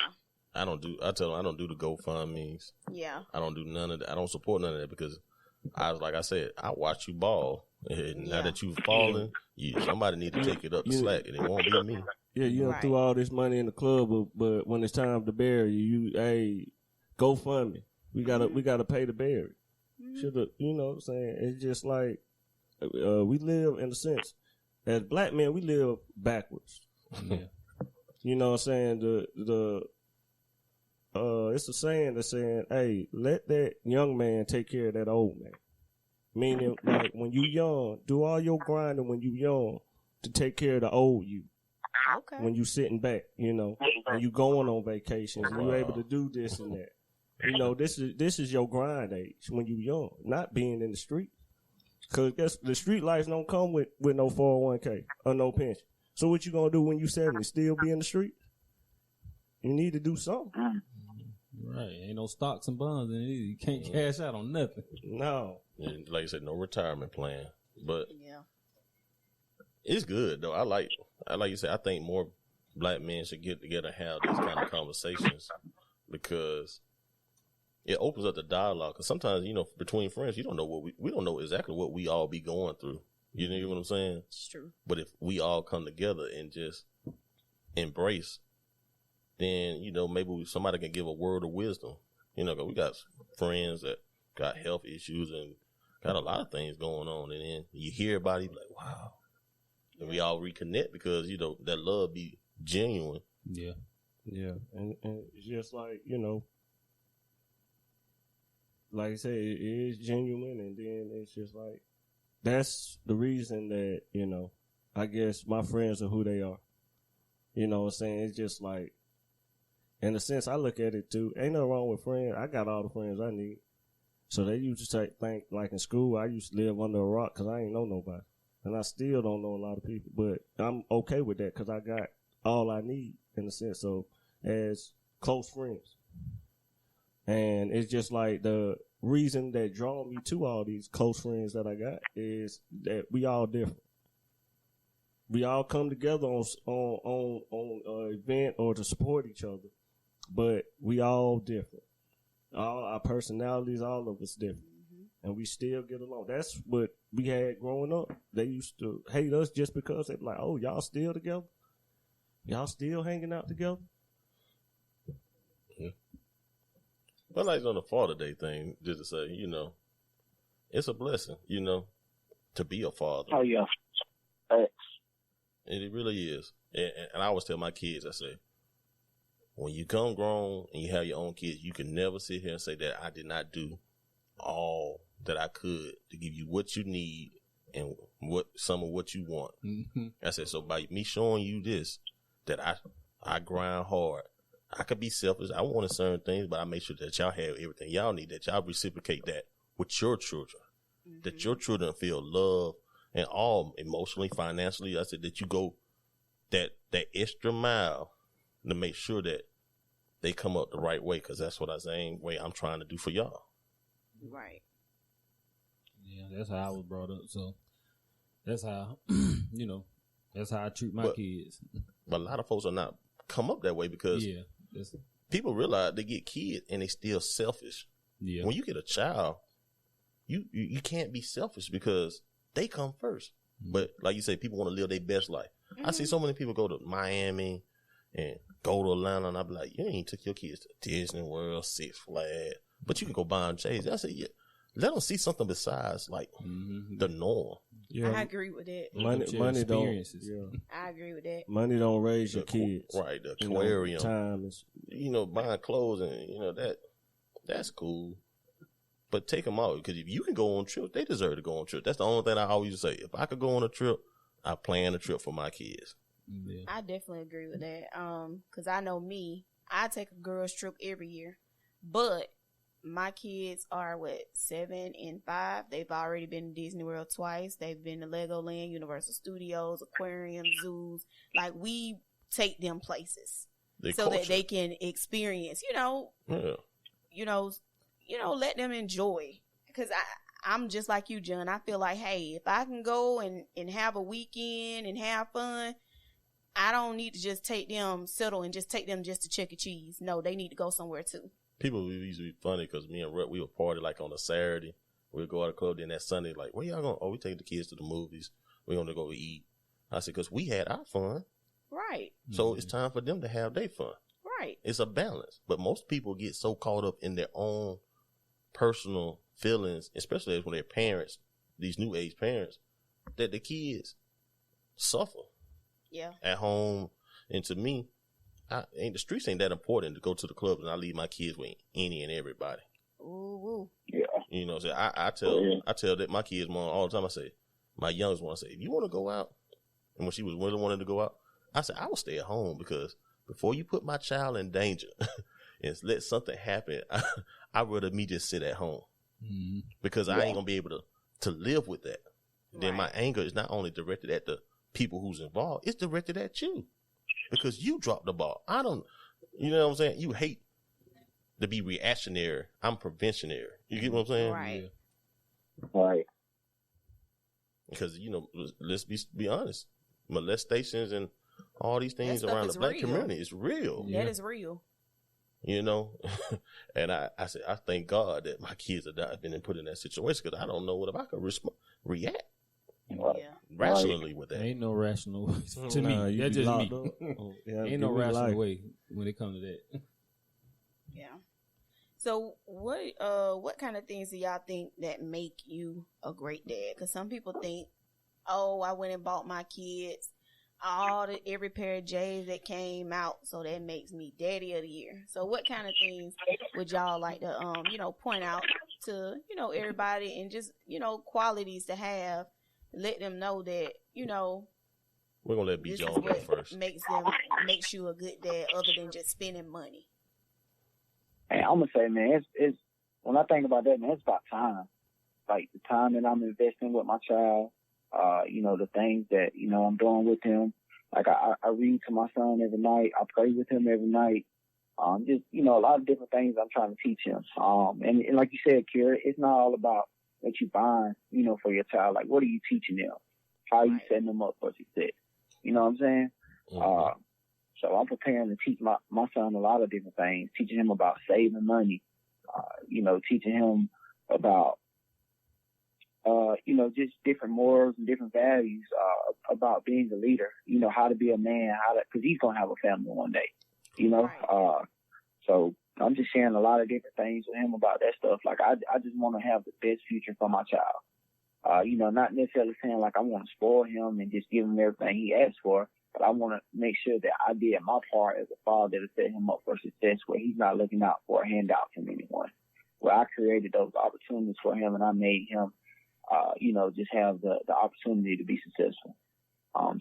I tell them I don't do the GoFundMes. Yeah. I don't do none of that. I don't support none of that because like I said, I watch you ball. And now that you've fallen, somebody need to take it up the slack, and it won't be me. Yeah, you done threw all this money in the club, but when it's time to bury you, hey, GoFundMe. We gotta pay to bury. Mm-hmm. Should've, you know what I'm saying? It's just like we live in a sense as black men, we live backwards. Yeah. You know what I'm saying? It's a saying that's saying, hey, let that young man take care of that old man. Meaning, like, when you young, do all your grinding when you young to take care of the old you. Okay. When you sitting back, you know, when you going on vacations and you able to do this and that. This is your grind age when you young, not being in the street. Cause guess the street life don't come with no 401k or no pension. So what you gonna do when you 70? Still be in the street? You need to do something. Right. Ain't no stocks and bonds in it. You can't cash out on nothing. No. And like I said, no retirement plan. But Yeah. it's good though. I like you said, I think more black men should get together and have these kind of conversations because it opens up the dialogue. Because sometimes, between friends, you don't know we don't know exactly what we all be going through. You know what I'm saying? It's true. But if we all come together and just embrace, then, maybe somebody can give a word of wisdom. 'Cause we got friends that got health issues and got a lot of things going on. And then you hear about it, like, wow. And we all reconnect because, that love be genuine. Yeah. Yeah. And it's just like, like I said, it is genuine. And then it's just like, that's the reason that, I guess my friends are who they are. You know what I'm saying? It's just like, in a sense, I look at it too. Ain't nothing wrong with friends. I got all the friends I need. So they used to think, like in school, I used to live under a rock because I ain't know nobody. And I still don't know a lot of people. But I'm okay with that because I got all I need in a sense. So as close friends. And it's just like the reason that draw me to all these close friends that I got is that we all different. We all come together on an event or to support each other, but we all different. All our personalities, all of us different, and we still get along. That's what we had growing up. They used to hate us just because they be like, "Oh, y'all still together? Y'all still hanging out together?" Yeah. But like on the Father Day thing, just to say, it's a blessing, to be a father. Oh yeah. Facts. And it really is. And I always tell my kids, I say, when you come grown and you have your own kids, you can never sit here and say that I did not do all that I could to give you what you need and some of what you want. Mm-hmm. I said, so by me showing you this, that I grind hard. I could be selfish. I want certain things, but I make sure that y'all have everything y'all need, that y'all reciprocate that with your children, that your children feel love and all emotionally, financially. I said that you go that extra mile to make sure that they come up the right way, because that's what I'm trying to do for y'all. Right. Yeah, that's how I was brought up. So that's how, that's how I treat my kids. But a lot of folks are not come up that way because people realize they get kids and they still selfish. Yeah. When you get a child, you can't be selfish because they come first. Mm-hmm. But like you say, people want to live their best life. Mm-hmm. I see so many people go to Miami and go to Atlanta, and I be like, you ain't took your kids to Disney World, Six Flags, but you can go buy them J's. I say, yeah, let them see something besides like the norm. Yeah. I agree with that. Money don't. Yeah. I agree with that. Money don't raise your kids. Right, the aquarium. Time is, buying clothes and that's cool. But take them out, because if you can go on trips, they deserve to go on trips. That's the only thing I always say. If I could go on a trip, I plan a trip for my kids. Yeah. I definitely agree with that. Because I know me, I take a girls trip every year, but my kids are 7 and 5. They've already been to Disney World twice. They've been to Legoland, Universal Studios, aquariums, zoos. Like, we take them places that they can experience. Let them enjoy. Because I'm just like you, John. I feel like, hey, if I can go and have a weekend and have fun, I don't need to just take them, settle and just take them just to Chuck E. Cheese. No, they need to go somewhere too. People used to be funny because me and Rhett, we would party like on a Saturday. We'd go out of the club. Then that Sunday, like, where y'all going? Oh, we take the kids to the movies. We're going to go eat. I said, because we had our fun. Right. So it's time for them to have their fun. Right. It's a balance. But most people get so caught up in their own personal feelings, especially when they're parents, these new age parents, that the kids suffer. Yeah. At home. And to me, the streets ain't that important to go to the club and I leave my kids with any and everybody. Ooh. Yeah. So I tell that my kids mom all the time. I say, my youngest one, I say, if you want to go out, and when she was really wanting to go out, I said, I will stay at home, because before you put my child in danger, and let something happen, I'd rather me just sit at home because I ain't gonna be able to live with that. Then my anger is not only directed at the people who's involved, it's directed at you because you dropped the ball. I don't, you know what I'm saying? You hate to be reactionary. I'm preventionary. You get what I'm saying? Right. Right. Because, you know, let's be honest. Molestations and all these things That stuff around the is black real. community is real. That is real. You know, and I said, I thank God that my kids have not been put in that situation because I don't know what if I could react rationally with that. Ain't no rational to me. That's just me. Ain't no rational way when it comes to that. Yeah. So what kind of things do y'all think that make you a great dad? Because some people think, oh, I went and bought my kids every pair of J's that came out, so that makes me daddy of the year. So what kind of things would y'all like to point out to everybody, and just qualities to have, let them know that we're gonna let B. Jones go first. Makes you a good dad, other than just spending money. Hey, I'm gonna say, man, it's when I think about that, man, it's about time. Like the time that I'm investing with my child, the things that, I'm doing with him. Like I read to my son every night. I pray with him every night. Just, a lot of different things I'm trying to teach him. And like you said, Kira, it's not all about what you buying, for your child. Like, what are you teaching them? How are you setting them up for success? You know what I'm saying? Mm-hmm. So I'm preparing to teach my son a lot of different things, teaching him about saving money, teaching him about, just different morals and different values, about being a leader, how to be a man, cause he's going to have a family one day, Right. So I'm just sharing a lot of different things with him about that stuff. Like I just want to have the best future for my child. Not necessarily saying like I want to spoil him and just give him everything he asks for, but I want to make sure that I did my part as a father to set him up for success, where he's not looking out for a handout from anyone, where I created those opportunities for him and I made him just have the opportunity to be successful.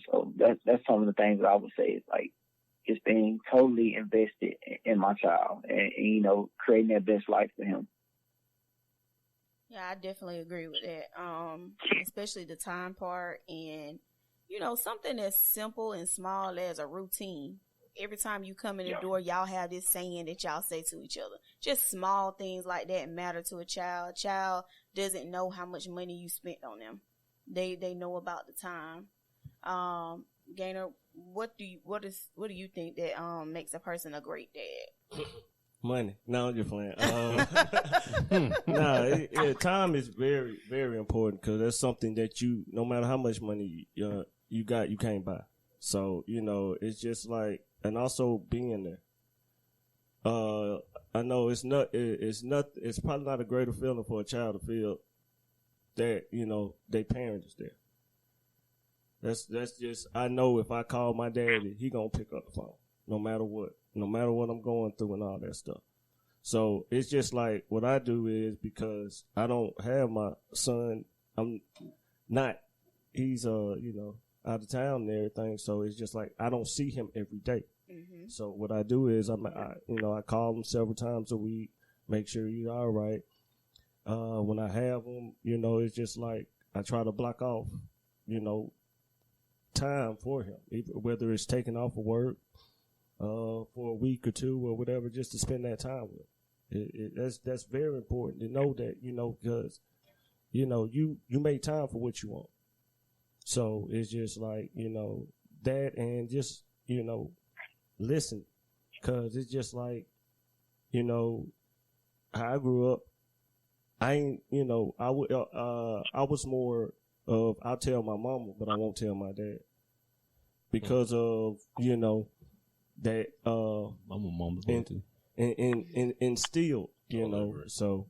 So that's some of the things that I would say is like just being totally invested in my child and creating that best life for him. Yeah, I definitely agree with that. Especially the time part, and something as simple and small as a routine. Every time you come in the door, y'all have this saying that y'all say to each other. Just small things like that matter to a child. Child doesn't know how much money you spent on them. They know about the time. Gaynor, what do you think that makes a person a great dad? Money. No, I'm just playing. Time is very, very important because that's something that no matter how much money you got, you can't buy. So, it's just like, and also being there. I know it's probably not a greater feeling for a child to feel that, their parent is there. That's just, I know if I call my daddy, he gonna pick up the phone, no matter what I'm going through and all that stuff. So it's just like what I do is, because I don't have my son, he's out of town and everything. So it's just like, I don't see him every day. Mm-hmm. So what I do is I call him several times a week, make sure he's all right. When I have him, it's just like, I try to block off, time for him, whether it's taking off of work, for a week or two or whatever, just to spend that time with. That's very important to know that, because, you make time for what you want. So it's just like, that, and just, listen, cause it's just like, how I grew up, I was more of, I'll tell my mama, but I won't tell my dad because of, that, I'm a mama's boy too. And instilled, so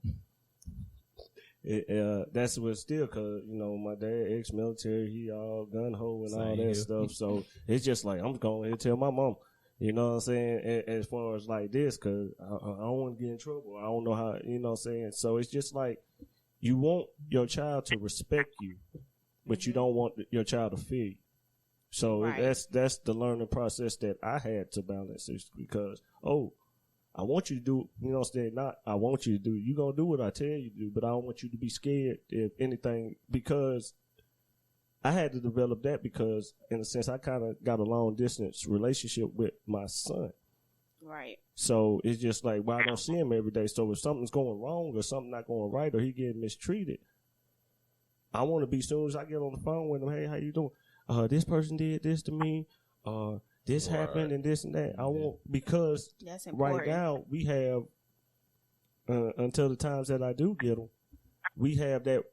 that's what still, cause, my dad ex-military, he all gun-ho and all that stuff. So it's just like, I'm going to tell my mom, you know what I'm saying? As far as like this, cause I don't want to get in trouble. I don't know how, you know what I'm saying? So it's just like, you want your child to respect you, but you don't want your child to fear you. So that's the learning process that I had to balance, is because, I want you to do, you know what I'm saying? Not, I want you to do, you going to do what I tell you to do, but I don't want you to be scared if anything, because I had to develop that because, in a sense, I kind of got a long distance relationship with my son. Right. So it's just like, well, I don't see him every day. So if something's going wrong or something not going right or he getting mistreated, I want to be, as soon as I get on the phone with him, hey, how you doing? This person did this to me. This happened and this and that. I want, because right now we have, until the times that I do get them, we have that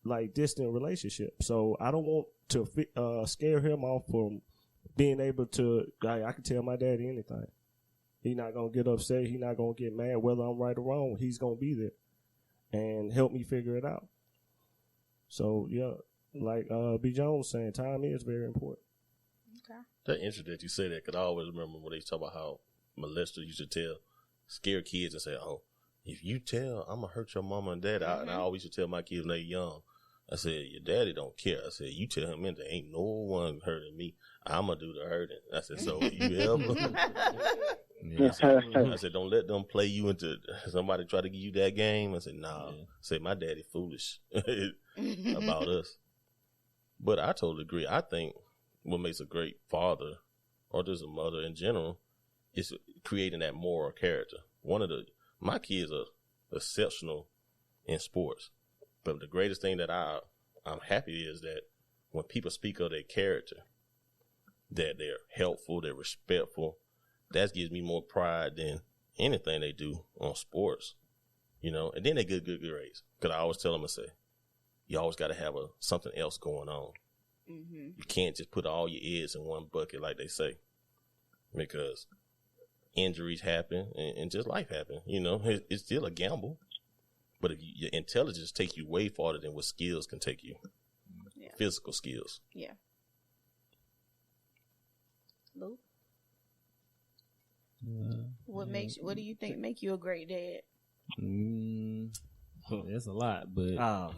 like distant relationship. So I don't want to scare him off from being able to, I can tell my daddy anything. He's not going to get upset. He's not going to get mad whether I'm right or wrong. He's going to be there and help me figure it out. So, yeah, like B. Jones saying, time is very important. Okay. That's interesting that you say that, because I always remember when they talk about how molesters used to scare kids and say, oh, if you tell, I'm going to hurt your mama and dad. And I always used to tell my kids when they're young, I said, your daddy don't care. I said, you tell him anything. Ain't no one hurting me. I'm going to do the hurting. I said, so you ever... I said, don't let them play you into somebody try to give you that game. I said, nah. I said, my daddy foolish about us. But I totally agree. I think what makes a great father, or just a mother in general, is creating that moral character. My kids are exceptional in sports. But the greatest thing that I'm happy is that when people speak of their character, that they're helpful, they're respectful, that gives me more pride than anything they do on sports, you know. And then they get good grades. Because I always tell them, I say, you always got to have something else going on. Mm-hmm. You can't just put all your eggs in one bucket, like they say, because injuries happen and just life happen. You know, it's still a gamble. But if your intelligence takes you way farther than what skills can take you, physical skills. Yeah. Luke? What do you think make you a great dad? That's a lot, but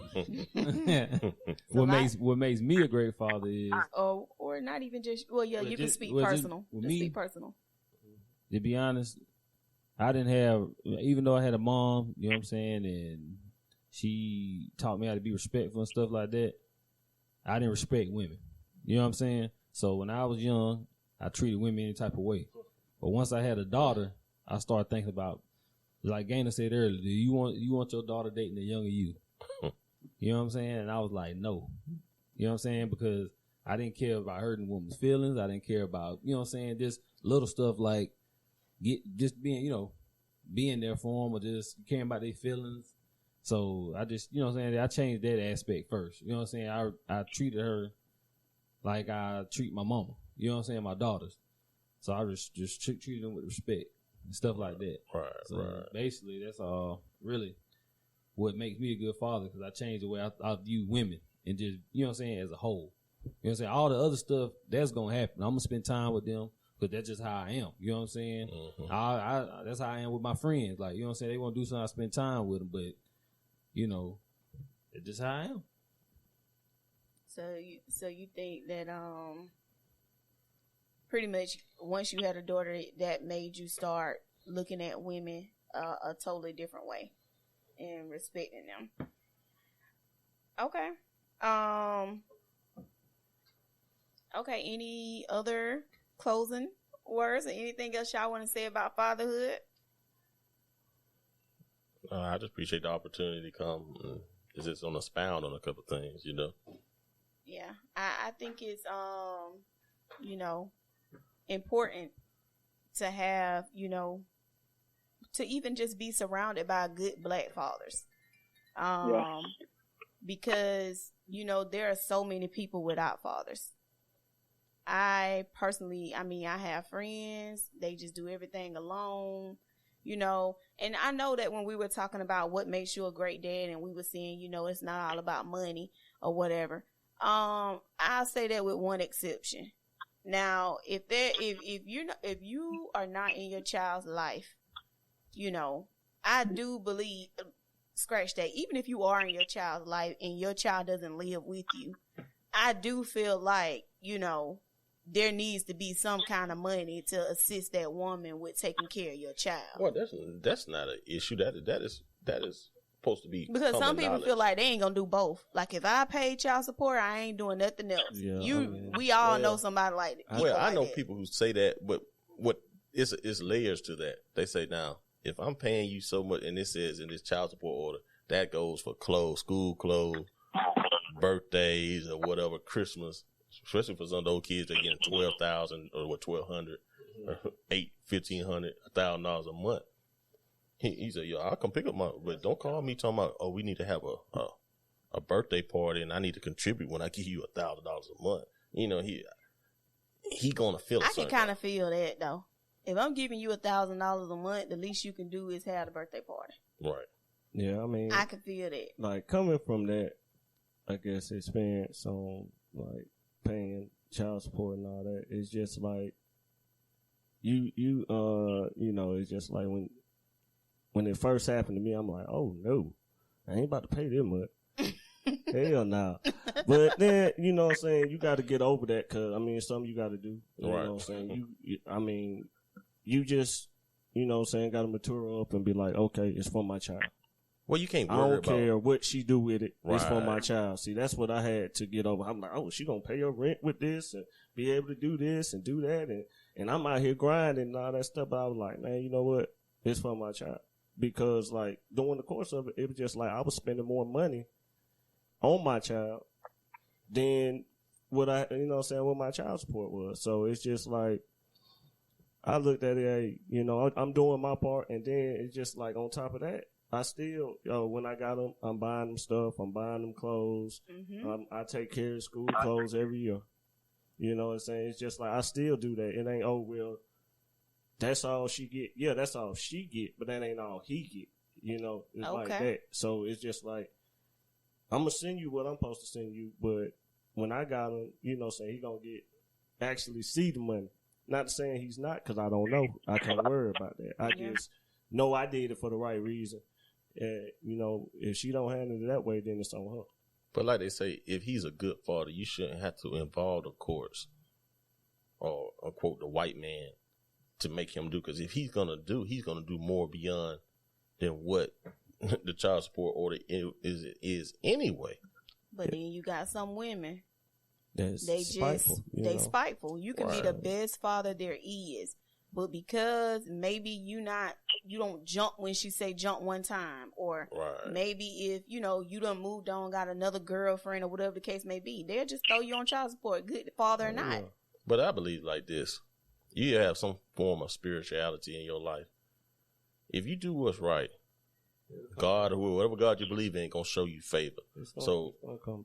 what makes me a great father is or not even just you can speak personal. Speak personal. To be honest, I didn't have, even though I had a mom, you know what I'm saying, and she taught me how to be respectful and stuff like that, I didn't respect women. You know what I'm saying? So when I was young, I treated women any type of way. But once I had a daughter, I started thinking about, like Gainer said earlier, do you want your daughter dating a younger you? You know what I'm saying? And I was like, no. You know what I'm saying? Because I didn't care about hurting women's feelings. I didn't care about, you know what I'm saying, just little stuff like just being, you know, being there for them or just caring about their feelings. So I just, you know what I'm saying, I changed that aspect first. You know what I'm saying? I treated her like I treat my mama. You know what I'm saying? My daughters. So I just treated them with respect and stuff like that. Right. Basically, that's all really what makes me a good father, because I changed the way I view women and just, you know what I'm saying, as a whole. You know what I'm saying? All the other stuff, that's going to happen. I'm going to spend time with them because that's just how I am. You know what I'm saying? Mm-hmm. That's how I am with my friends. Like, you know what I'm saying? They want to do something, I spend time with them, but, you know, it's just how I am. So you think that pretty much once you had a daughter, that made you start looking at women a totally different way and respecting them. Okay. Okay, any other closing words or anything else y'all want to say about fatherhood? I just appreciate the opportunity to come and just on expound on a couple of things, you know. Yeah, I think it's you know, important to have, you know, to even just be surrounded by good Black fathers. Because, you know, there are so many people without fathers. I personally, I have friends, they just do everything alone, you know, and I know that when we were talking about what makes you a great dad and we were saying, you know, it's not all about money or whatever. I'll say that with one exception. Now, if you are not in your child's life, you know, I do believe, scratch that, even if you are in your child's life and your child doesn't live with you, I do feel like, you know, there needs to be some kind of money to assist that woman with taking care of your child. Well, that's not an issue. That is supposed to be because some people knowledge. feel like they ain't gonna do both. Like if I pay child support, I ain't doing nothing else. Yeah, we all know somebody like that. Well, I like know that. people who say that, but it's layers to that. They say now, if I'm paying you so much, and it says in this child support order that goes for clothes, school clothes, birthdays, or whatever, Christmas. Especially for some of those kids, they're getting $12,000 or $1,200, or $1,500, $1,000 a month. He said, "Yo, I'll come pick up but don't call me talking about, oh, we need to have a birthday party and I need to contribute when I give you $1,000 a month." You know, he gonna feel it. I can kind of feel that though. If I'm giving you $1,000 a month, the least you can do is have the birthday party. Right. Yeah, I mean, I can feel that. Like coming from that, I guess experience on like paying child support and all that, it's just like you know, it's just like when it first happened to me, I'm like, oh no, I ain't about to pay that much. Hell no. But then, you know what I'm saying, you got to get over that, because I mean, it's something you got to do. You know what I'm saying? I mean, you just, you know what I'm saying, got to mature up and be like, okay, it's for my child. Well, you can't I worry don't care what she do with it. It's for my Right. child. See, that's what I had to get over. I'm like, oh, she gonna pay her rent with this and be able to do this and do that, and I'm out here grinding and all that stuff. But I was like, man, you know what? It's for my child. Because like during the course of it, it was just like I was spending more money on my child than what I, you know what I'm saying, what my child support was. So it's just like I looked at it, hey, you know, I'm doing my part, and then it's just like on top of that, I still, when I got them, I'm buying them stuff. I'm buying them clothes. I take care of school clothes every year. You know what I'm saying? It's just like I still do that. It ain't, oh, well, that's all she get. Yeah, that's all she get, but that ain't all he get. You know, it's like that. So it's just like, I'm going to send you what I'm supposed to send you, but when I got him, you know what I'm saying, he going to actually see the money. Not saying he's not, because I don't know. I can't worry about that. I just know I did it for the right reason. You know, if she don't handle it that way, then it's on her. But like they say, if he's a good father, you shouldn't have to involve the courts or quote the white man to make him do. Because if he's gonna do more beyond than what the child support order is anyway. But then you got some women. They spiteful. You can be the best father there is, but because maybe you don't jump when she say jump one time, or maybe if you done moved on, got another girlfriend or whatever the case may be, they'll just throw you on child support, good father or not. But I believe like this: you have some form of spirituality in your life. If you do what's right, God or whatever God you believe in gonna show you favor. So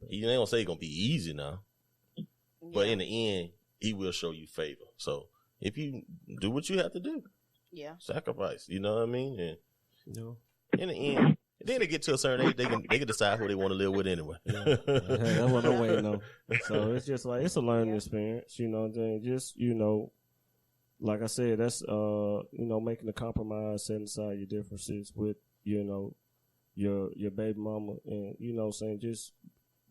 he ain't gonna say it's gonna be easy now. But in the end, he will show you favor. So if you do what you have to do, sacrifice. You know what I mean? And in the end, then they get to a certain age, they can decide who they want to live with anyway. That's what I'm waiting on. So it's just like it's a learning experience. You know what I'm saying? Just like I said, that's making a compromise, setting aside your differences with your baby mama, and what I'm saying, just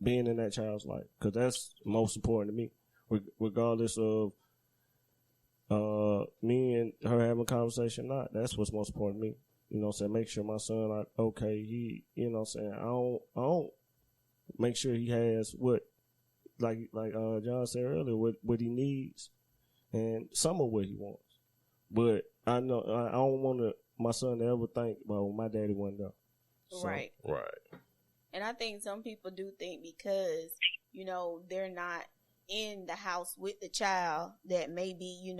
being in that child's life, because that's most important to me, regardless of me and her having a conversation or not. That's what's most important to me. You know what I'm saying? Make sure my son, like, okay, he, you know what I'm saying, I don't make sure he has what, like John said earlier, what he needs and some of what he wants. But I know I don't want my son to ever think, well, my daddy wasn't there. So, right. And I think some people do think because, they're not in the house with the child, that maybe,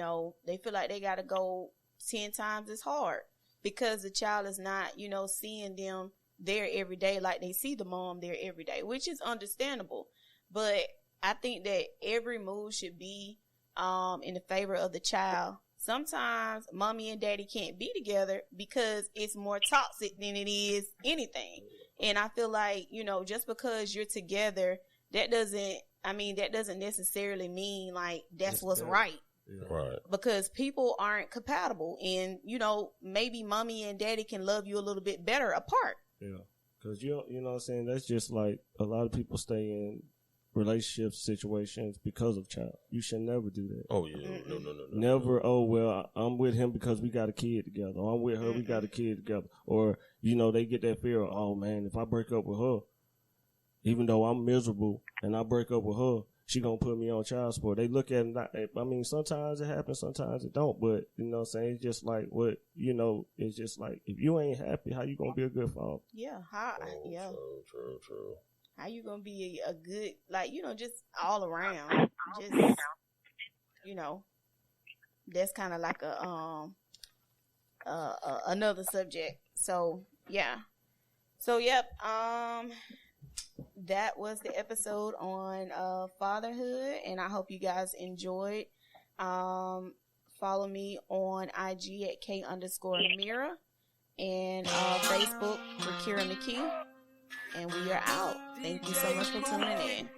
they feel like they got to go 10 times as hard because the child is not, seeing them there every day like they see the mom there every day, which is understandable. But I think that every move should be in the favor of the child. Sometimes mommy and daddy can't be together because it's more toxic than it is anything. And I feel like, just because you're together, that doesn't necessarily mean like that's what's right. Yeah. Right. Because people aren't compatible, and, maybe mommy and daddy can love you a little bit better apart. Yeah. Because, you know what I'm saying, that's just like a lot of people stay in relationship situations because of child. You should never do that. Oh yeah, no. Never. Oh well, I'm with him because we got a kid together. Or I'm with her, we got a kid together. Or they get that fear of, oh man, if I break up with her, even though I'm miserable and I break up with her, she gonna put me on child support. They look at it. I mean, sometimes it happens, sometimes it don't. But you know what I'm saying? It's just like it's just like, if you ain't happy, how you gonna be a good father? Yeah. True. How you gonna be a good, just all around? Just, that's kind of like another subject. So yeah. So yep. That was the episode on fatherhood, and I hope you guys enjoyed. Follow me on IG at K_Mira and Facebook for Kira McKee. And we are out. Thank you so much for tuning in.